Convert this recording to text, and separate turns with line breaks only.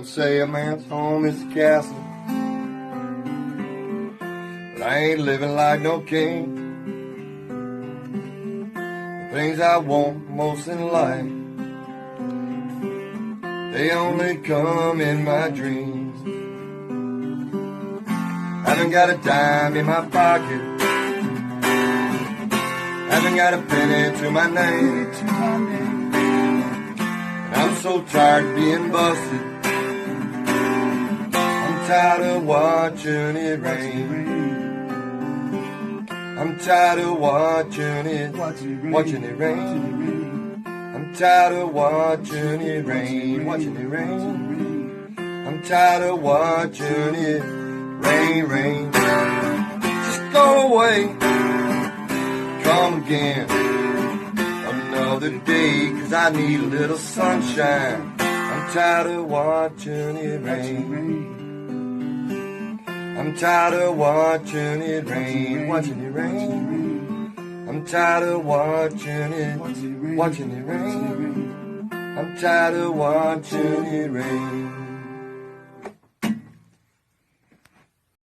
Some say a man's home is a castle, but I ain't living like no king. The things I want most in life, they only come in my dreams. Haven't got a dime in my pocket, haven't got a penny to my name, and I'm so tired of being busted. I'm tired of watching it rain. I'm tired of watching it rain. I'm tired of watching it rain, watching it rain. I'm tired of watching it rain, rain. Just go away, come again another day, 'cause I need a little sunshine. I'm tired of watching it rain. I'm tired of watching it rain, watching it rain. I'm tired of watching it rain. I'm tired of watching it rain.